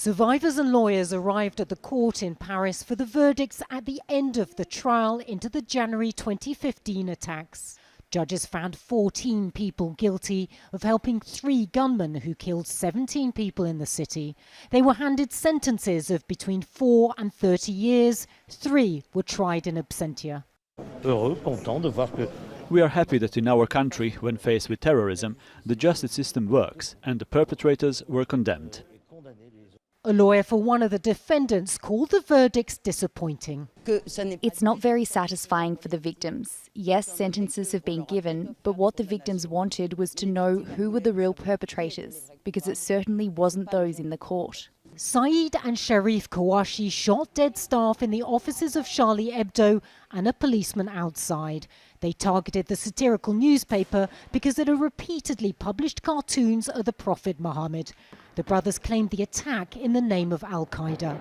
Survivors and lawyers arrived at the court in Paris for the verdicts at the end of the trial into the January 2015 attacks. Judges found 14 people guilty of helping 3 gunmen who killed 17 people in the city. They were handed sentences of between 4 and 30 years. 3 were tried in absentia. We are happy that in our country, when faced with terrorism, the justice system works and the perpetrators were condemned. A lawyer for one of the defendants called the verdicts disappointing. It's not very satisfying for the victims. Yes, sentences have been given, but what the victims wanted was to know who were the real perpetrators, because it certainly wasn't those in the court. Saeed and Sharif Kouachi shot dead staff in the offices of Charlie Hebdo and a policeman outside. They targeted the satirical newspaper because it had repeatedly published cartoons of the Prophet Muhammad. The brothers claimed the attack in the name of Al-Qaeda.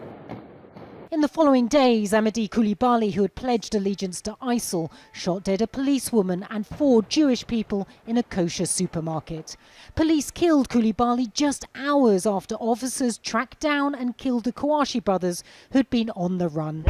In the following days, Ahmadi Coulibaly, who had pledged allegiance to ISIL, shot dead a policewoman and 4 Jewish people in a kosher supermarket. Police killed Coulibaly just hours after officers tracked down and killed the Kouachi brothers who had been on the run.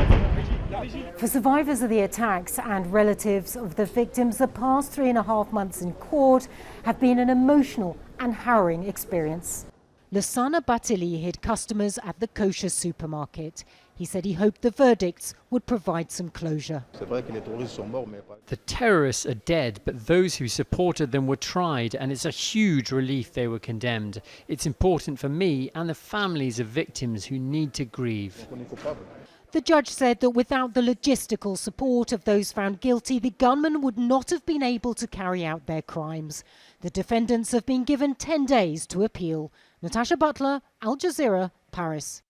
For survivors of the attacks and relatives of the victims, the past 3.5 months in court have been an emotional and harrowing experience. LASSANA BATHILY hid customers at the kosher supermarket. He said he hoped the verdicts would provide some closure. The terrorists are dead, but those who supported them were tried, and it's a huge relief they were condemned. It's important for me and the families of victims who need to grieve. The judge said that without the logistical support of those found guilty, the gunmen would not have been able to carry out their crimes. The defendants have been given 10 days to appeal. Natacha, Butler, Al Jazeera, Paris.